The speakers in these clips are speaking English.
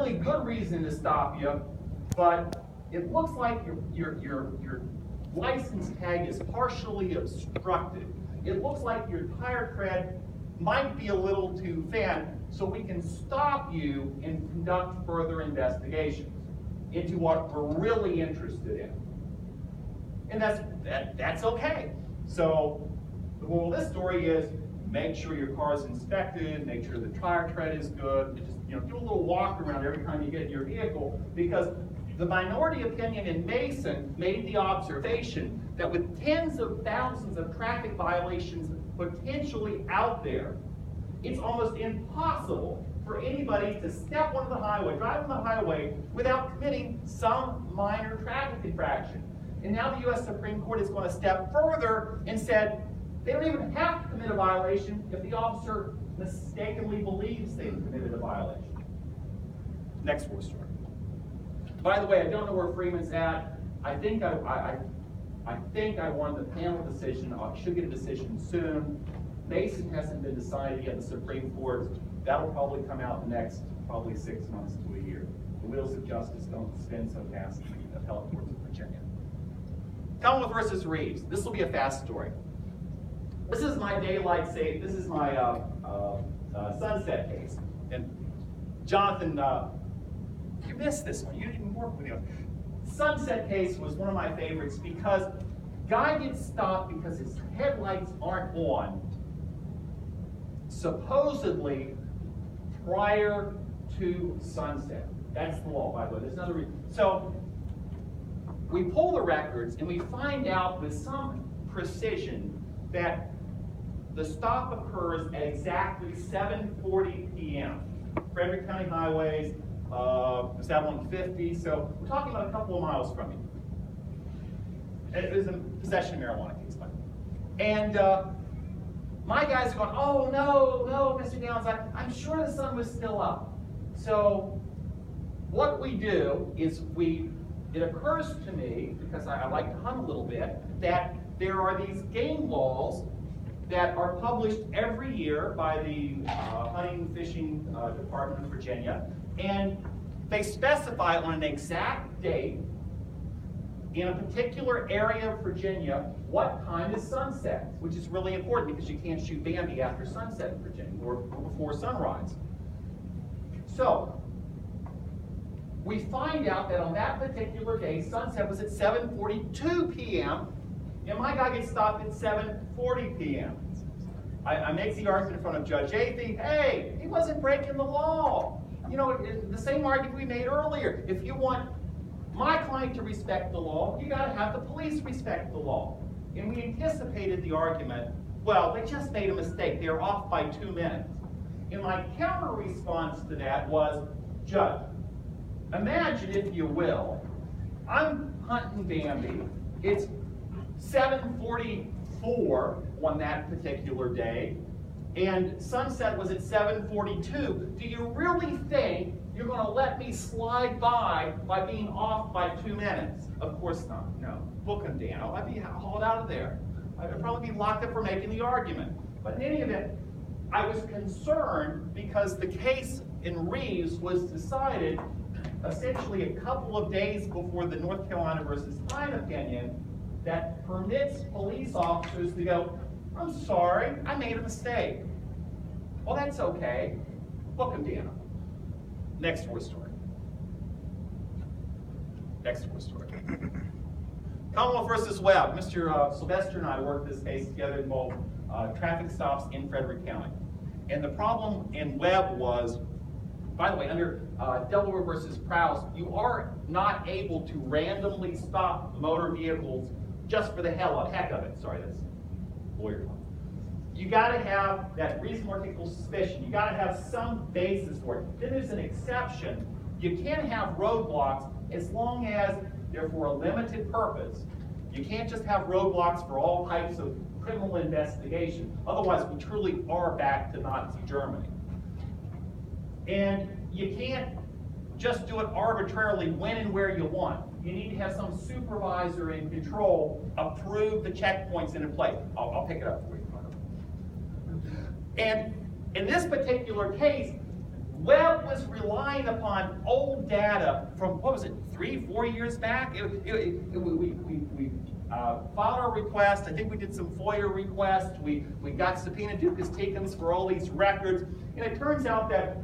really good reason to stop you, but it looks like your license tag is partially obstructed. It looks like your tire tread might be a little too thin, so we can stop you and conduct further investigations into what we're really interested in. And that's okay. So the moral of this story is make sure your car is inspected, make sure the tire tread is good, and just do a little walk around every time you get in your vehicle, because the minority opinion in Mason made the observation that with tens of thousands of traffic violations potentially out there, it's almost impossible for anybody to step onto the highway, drive on the highway, without committing some minor traffic infraction. And now the U.S. Supreme Court is going to step further and said they don't even have to commit a violation if the officer mistakenly believes they've committed a violation. Next war story. By the way, I don't know where Freeman's at. I think I won the panel decision. I should get a decision soon. Mason hasn't been decided yet in the Supreme Court. That'll probably come out in the next probably 6 months to a year. The wheels of justice don't spin so fast in the appellate courts of Virginia. Commonwealth versus Reeves. This will be a fast story. This is my daylight saving. This is my sunset case. And Jonathan, you missed this one. You didn't even work with you. Sunset case was one of my favorites because guy gets stopped because his headlights aren't on, supposedly prior to sunset. That's the law, by the way. There's another reason. So we pull the records and we find out with some precision that the stop occurs at exactly 7:40 p.m. Frederick County Highways, was that 150? So we're talking about a couple of miles from you. It was a possession of marijuana case, by the way. And my guys are going, oh no, Mr. Downs, I'm sure the sun was still up. So what we do is it occurs to me, because I like to hunt a little bit, that there are these game laws that are published every year by the Hunting and Fishing Department of Virginia, and they specify on an exact date in a particular area of Virginia what time is sunset, which is really important because you can't shoot Bambi after sunset in Virginia or before sunrise. So we find out that on that particular day, sunset was at 7:42 p.m., and my guy gets stopped at 7:40 p.m. I make the argument in front of Judge Athey, hey, he wasn't breaking the law. The same argument we made earlier. If you want my client to respect the law, you got to have the police respect the law. And we anticipated the argument, well, they just made a mistake. They were off by 2 minutes. And my counter response to that was, Judge, imagine, if you will, I'm hunting Bambi. It's 7:44 on that particular day, and sunset was at 7:42. Do you really think you're going to let me slide by being off by 2 minutes? Of course not. No. Book him, Dan. I'd be hauled out of there. I'd probably be locked up for making the argument. But in any event, I was concerned because the case in Reeves was decided essentially a couple of days before the North Carolina versus Pine opinion that permits police officers to go, I'm sorry, I made a mistake. Well, that's okay. Book him, Dan. Next war story. Next war story. Commonwealth versus Webb. Mr. Sylvester and I worked this case together in both traffic stops in Frederick County. And the problem in Webb was, by the way, under Delaware versus Prowse, you are not able to randomly stop motor vehicles just for the heck of it. Sorry, that's lawyer talk. You got to have that reasonable articulable suspicion. You got to have some basis for it. Then there's an exception. You can't have roadblocks as long as they're for a limited purpose. You can't just have roadblocks for all types of criminal investigation. Otherwise, we truly are back to Nazi Germany. And you can't just do it arbitrarily when and where you want. You need to have some supervisor in control approve the checkpoints in place. I'll pick it up for you. And in this particular case, Webb was relying upon old data from, what was it, 3-4 years back? We filed our request. I think we did some FOIA requests. We got subpoena ducas tecums for all these records. And it turns out that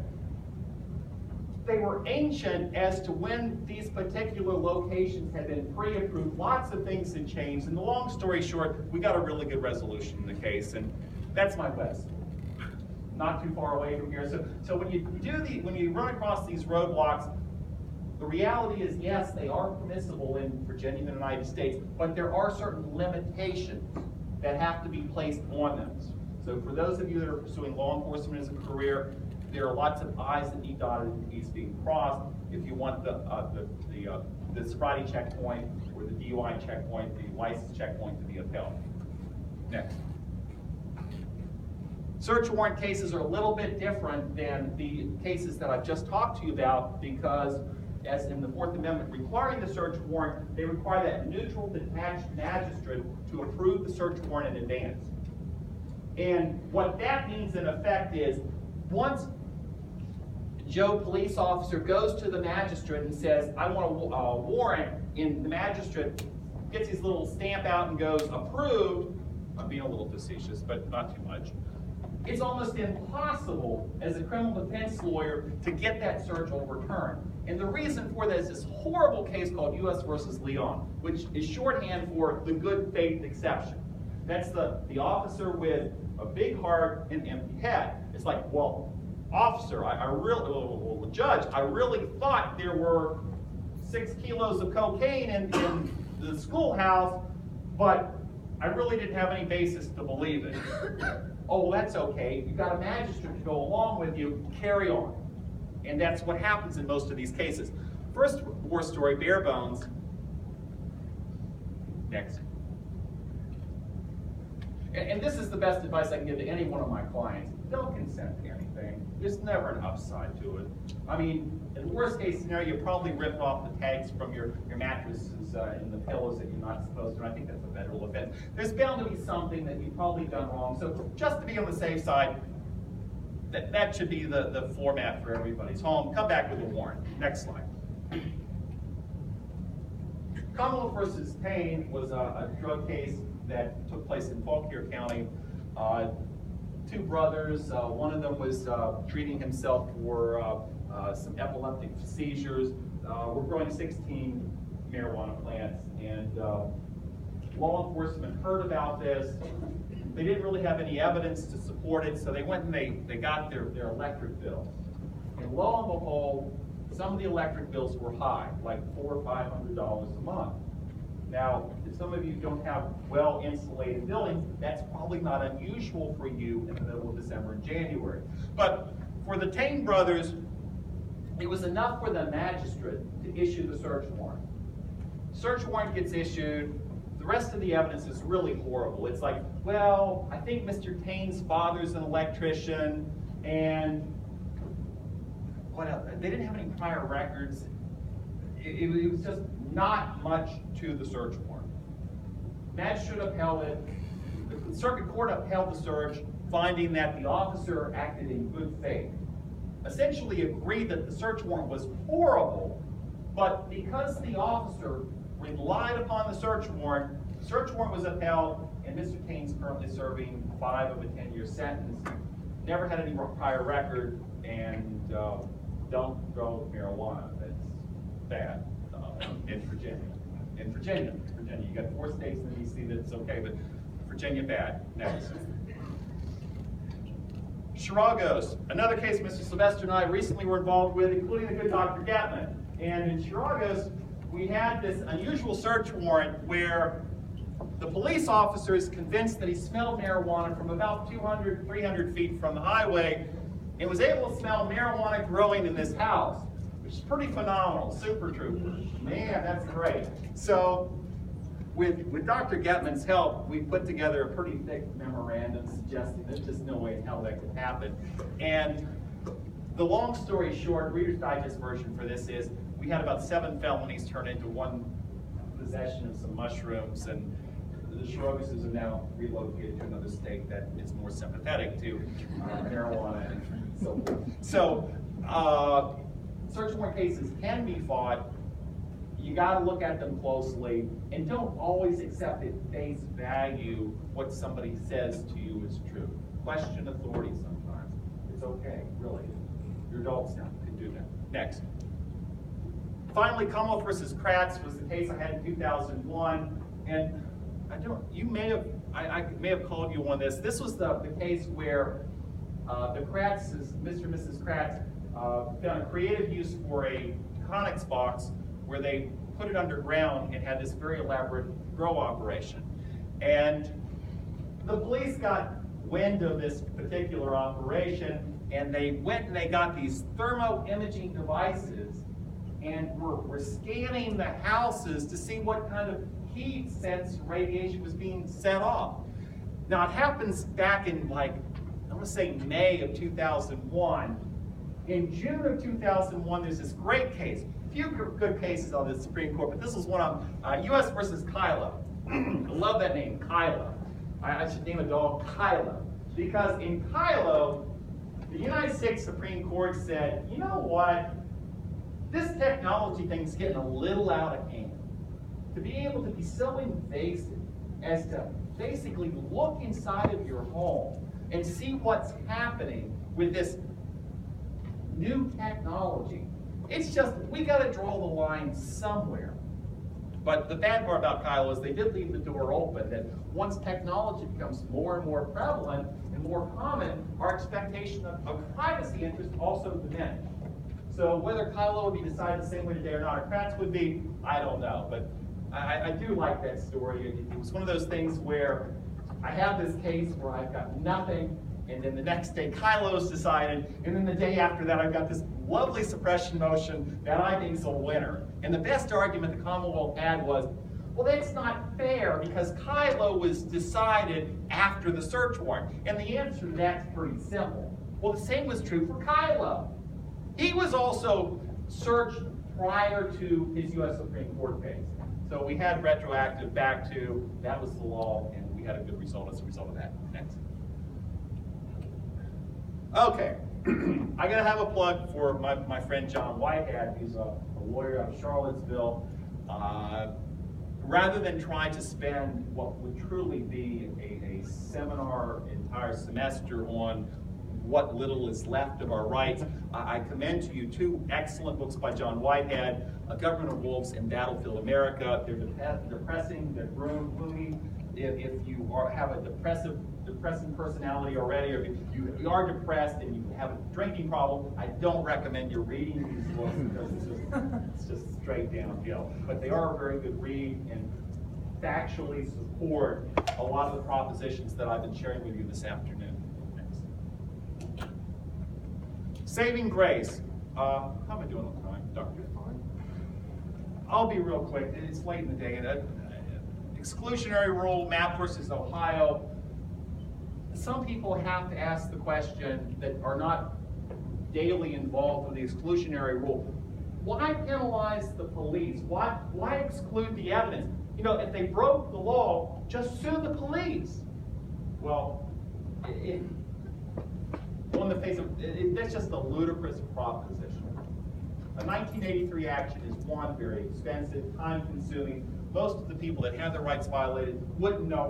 they were ancient as to when these particular locations had been pre-approved. Lots of things had changed. And the long story short, we got a really good resolution in the case. And that's my west. Not too far away from here. So when you run across these roadblocks, the reality is, yes, they are permissible in Virginia and the United States, but there are certain limitations that have to be placed on them. So for those of you that are pursuing law enforcement as a career, there are lots of I's that need dotted and T's being crossed. If you want the sobriety checkpoint or the DUI checkpoint, the license checkpoint to be upheld. Next. Search warrant cases are a little bit different than the cases that I've just talked to you about, because as in the Fourth Amendment requiring the search warrant, they require that neutral, detached magistrate to approve the search warrant in advance. And what that means in effect is, once Joe police officer goes to the magistrate and says, I want a warrant, and the magistrate gets his little stamp out and goes, approved. I'm being a little facetious, but not too much. It's almost impossible as a criminal defense lawyer to get that search overturned. And the reason for that is this horrible case called U.S. versus Leon, which is shorthand for the good faith exception. That's the officer with a big heart and empty head. It's like, well, officer, judge, I really thought there were 6 kilos of cocaine in the schoolhouse, but I really didn't have any basis to believe it. Oh, that's okay. You've got a magistrate to go along with you. Carry on. And that's what happens in most of these cases. First war story, bare bones. Next. And this is the best advice I can give to any one of my clients. Don't consent to anything. There's never an upside to it. I mean, in the worst case scenario, you probably ripped off the tags from your mattresses and the pillows that you're not supposed to, and I think that's a federal offense. There's bound to be something that you've probably done wrong. So just to be on the safe side, that should be the format for everybody's home. Come back with a warrant. Next slide. Commonwealth versus Payne was a drug case that took place in Fauquier County. 2 brothers, one of them was treating himself for some epileptic seizures. We're growing 16 marijuana plants, and law enforcement heard about this. They didn't really have any evidence to support it, so they went and they got their electric bill. And lo and behold, some of the electric bills were high, like $400 or $500 a month. Now, if some of you don't have well-insulated buildings, that's probably not unusual for you in the middle of December and January. But for the Tain brothers, it was enough for the magistrate to issue the search warrant. Search warrant gets issued. The rest of the evidence is really horrible. It's like, well, I think Mr. Tain's father's an electrician, and what else? They didn't have any prior records. It was just not much to the search warrant. Magistrate upheld it. The circuit court upheld the search, finding that the officer acted in good faith. Essentially agreed that the search warrant was horrible, but because the officer relied upon the search warrant was upheld, and Mr. Tain's currently serving 5 of a 10-year sentence. Never had any prior record, and don't grow marijuana. That's bad in Virginia. In Virginia, you got 4 states in the DC that's okay, but Virginia bad. Next. Chiragos, another case Mr. Sylvester and I recently were involved with, including the good Dr. Getman. And in Chiragos, we had this unusual search warrant where the police officer is convinced that he smelled marijuana from about 200, 300 feet from the highway, and was able to smell marijuana growing in this house, which is pretty phenomenal. Super trooper. Man, that's great. So with Dr. Getman's help, we put together a pretty thick memorandum suggesting there's just no way in hell that could happen. And the long story short, Reader's Digest version for this is, we had about 7 felonies turn into 1 possession of some mushrooms, and the Chiragoses are now relocated to another state that is more sympathetic to marijuana and so forth. So search warrant cases can be fought. You got to look at them closely, and don't always accept at face value what somebody says to you is true. Question authority sometimes. It's okay, really. You're adults now, you can do that. Next. Finally, Commonwealth versus Kratz was the case I had in 2001, and I may have called you on this. This was the case where the Kratzes, Mr. and Mrs. Kratz, found a creative use for a Conex box where they put it underground and had this very elaborate grow operation. And the police got wind of this particular operation, and they went and they got these thermo-imaging devices and were scanning the houses to see what kind of heat sense radiation was being set off. Now it happens back in I want to say May of 2001. In June of 2001, there's this great case. A few good cases on the Supreme Court, but this was one on U.S. versus Kylo. I love that name, Kylo. I should name a dog Kylo. Because in Kylo, the United States Supreme Court said, you know what? This technology thing's getting a little out of hand. To be able to be so invasive as to basically look inside of your home and see what's happening with this new technology. It's just, we got to draw the line somewhere. But the bad part about Kyle is they did leave the door open, that once technology becomes more and more prevalent and more common, our expectation of privacy interest also diminishes. So whether Kylo would be decided the same way today or not, or Kratz would be, I don't know. But I do like that story. It was one of those things where I have this case where I've got nothing, and then the next day Kylo's decided, and then the day after that I've got this lovely suppression motion that I think's a winner. And the best argument the Commonwealth had was, well, that's not fair because Kylo was decided after the search warrant. And the answer to that's pretty simple. Well, the same was true for Kylo. He was also searched prior to his U.S. Supreme Court case. So we had retroactive back to, that was the law, and we had a good result as a result of that. Next. Okay, I gotta have a plug for my friend John Whitehead, who's a lawyer out of Charlottesville. Rather than trying to spend what would truly be a seminar entire semester on what little is left of our rights, I commend to you two excellent books by John Whitehead, Government of Wolves and Battlefield America. They're depressing, they're gloomy. If you have a depressing personality already, or if you are depressed and you have a drinking problem, I don't recommend you reading these books because it's just straight downhill. But they are a very good read and factually support a lot of the propositions that I've been sharing with you this afternoon. Next. Saving grace. How am I doing on time, Doctor? Fine. I'll be real quick. It's late in the day. Exclusionary rule, Mapp versus Ohio. Some people have to ask the question that are not daily involved with the exclusionary rule. Why penalize the police? Why exclude the evidence? You know, if they broke the law, just sue the police. Well, on the face of it, that's just a ludicrous proposition. A 1983 action is one, very expensive, time-consuming. Most of the people that have their rights violated wouldn't know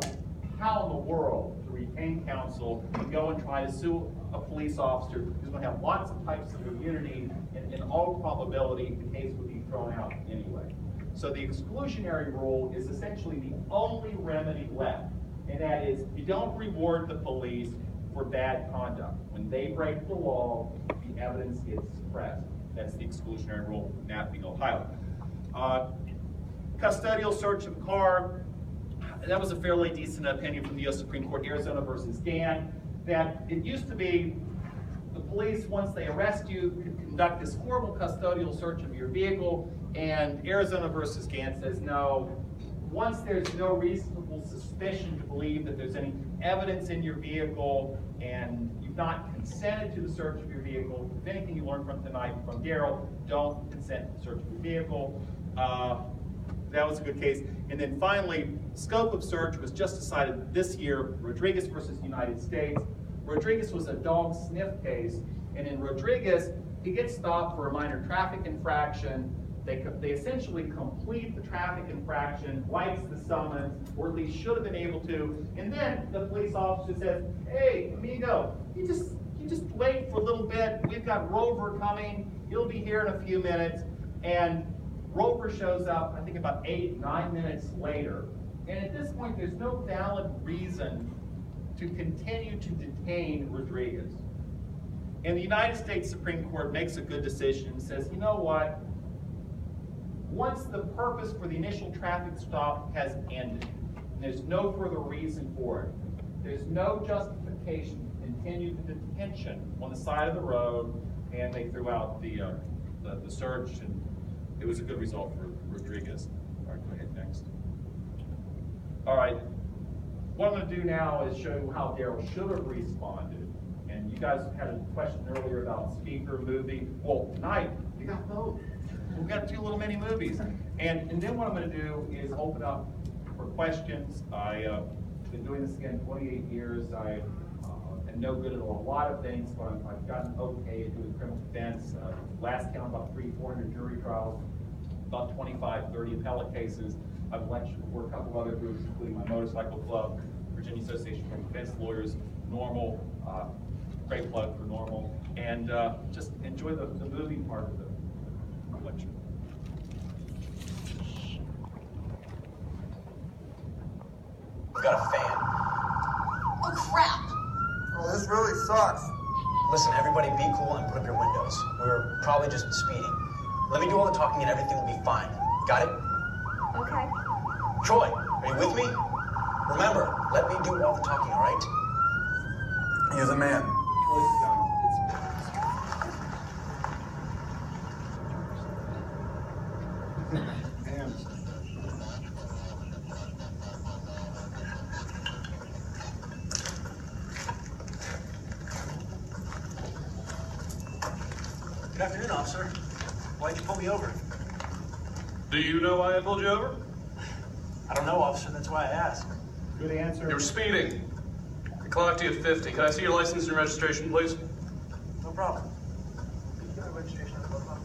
how in the world to retain counsel and go and try to sue a police officer who's going to have lots of types of immunity, and in all probability the case would be thrown out anyway. So the exclusionary rule is essentially the only remedy left, and that is you don't reward the police for bad conduct. When they break the law, the evidence gets suppressed. That's the exclusionary rule, Mapp v. Ohio. Custodial search of the car, that was a fairly decent opinion from the U.S. Supreme Court, Arizona versus Gann, that it used to be the police, once they arrest you, could conduct this horrible custodial search of your vehicle, and Arizona versus Gann says no. Once there's no reasonable suspicion to believe that there's any evidence in your vehicle and you've not consented to the search of your vehicle, if anything you learned from tonight from Daryl, don't consent to the search of your vehicle. That was a good case. And then finally, scope of search was just decided this year, Rodriguez versus United States. Rodriguez was a dog sniff case, and in Rodriguez, He gets stopped for a minor traffic infraction. They essentially complete the traffic infraction, writes the summons, or at least should have been able to, and then the police officer says, "Hey, amigo, you just wait for a little bit. We've got Rover coming. He'll be here in a few minutes." And Rover shows up, I think about 8-9 minutes later. And at this point, there's no valid reason to continue to detain Rodriguez. And the United States Supreme Court makes a good decision and says, you know what? Once the purpose for the initial traffic stop has ended, and there's no further reason for it, there's no justification to continue the detention on the side of the road, and they threw out the search, and it was a good result for Rodriguez. All right, go ahead, next. All right, what I'm going to do now is show you how Daryl should have responded. And you guys had a question earlier about speaker, movie. Well, tonight, we got both. We've got 2 little mini movies. And then what I'm going to do is open up for questions. I've been doing this again 28 years. I am no good at a lot of things, but I've gotten okay at doing criminal defense. Last count, about 300-400 jury trials, about 25-30 appellate cases. I've lectured before a couple of other groups, including my motorcycle club, Virginia Association of Defense Lawyers, Normal, great plug for Normal, and just enjoy the movie part of the lecture. We got a fan. Oh, crap. Oh, this really sucks. Listen, everybody be cool and put up your windows. We're probably just speeding. Let me do all the talking and everything will be fine. Got it? Okay. Troy, are you with me? Remember, let me do all the talking, all right? You're the man. Good afternoon, officer. Why'd you pull me over? Do you know why I pulled you over? I don't know, officer. That's why I asked. Good answer. You were speeding. I clocked you at 50. Can I see your license and registration, please? No problem. Can you get my registration on the glove box?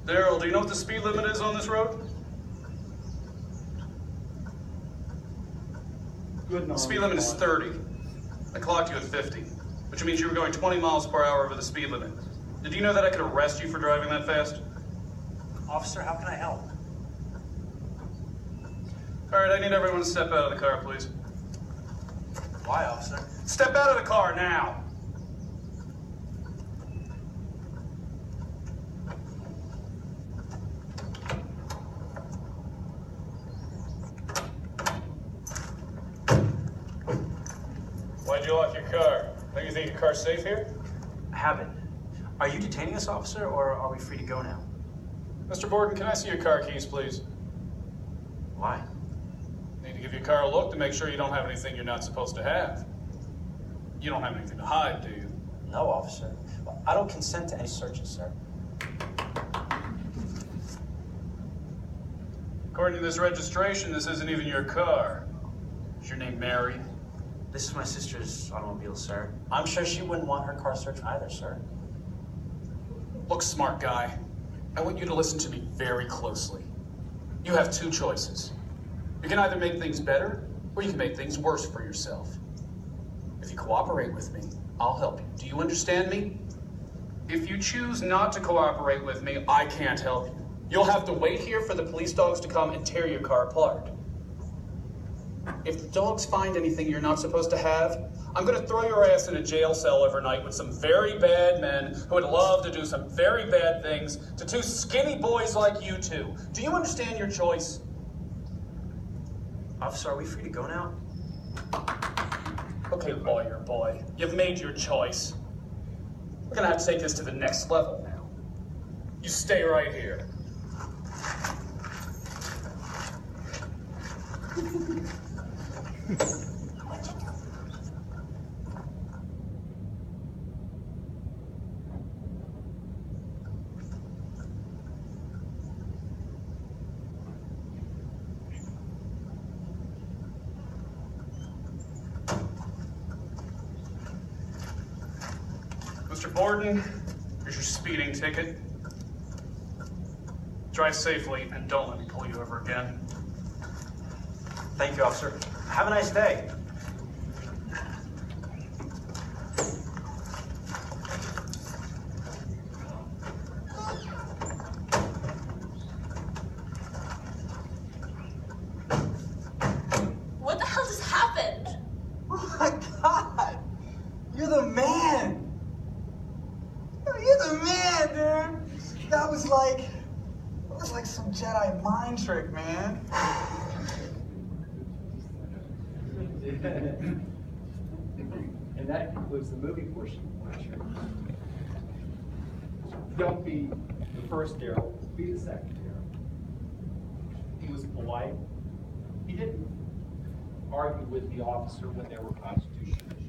Daryl, do you know what the speed limit is on this road? Good The speed limit is 30. I clocked you at 50, which means you were going 20 miles per hour over the speed limit. Did you know that I could arrest you for driving that fast? Officer, how can I help? All right, I need everyone to step out of the car, please. Why, officer? Step out of the car now! Why'd you lock your car? Don't you think your car's safe here? I haven't. Are you detaining us, officer, or are we free to go now? Mr. Borden, can I see your car keys, please? Why? Need to give your car a look to make sure you don't have anything you're not supposed to have. You don't have anything to hide, do you? No, officer. I don't consent to any searches, sir. According to this registration, this isn't even your car. Is your name Mary? This is my sister's automobile, sir. I'm sure she wouldn't want her car searched either, sir. Look, smart guy. I want you to listen to me very closely. You have 2 choices. You can either make things better, or you can make things worse for yourself. If you cooperate with me, I'll help you. Do you understand me? If you choose not to cooperate with me, I can't help you. You'll have to wait here for the police dogs to come and tear your car apart. If the dogs find anything you're not supposed to have, I'm going to throw your ass in a jail cell overnight with some very bad men who would love to do some very bad things to 2 skinny boys like you 2. Do you understand your choice? Officer, are we free to go now? Okay, lawyer boy, you've made your choice. We're going to have to take this to the next level now. You stay right here. Borden, here's your speeding ticket. Drive safely and don't let me pull you over again. Thank you, officer. Have a nice day. What the hell just happened? Oh my God! You're the man! You're the man, dude! That was like some Jedi mind trick, man. And that concludes the movie portion of the lecture. Don't be the first Daryl, be the second Daryl. He was polite. He didn't argue with the officer when there were constitutional issues.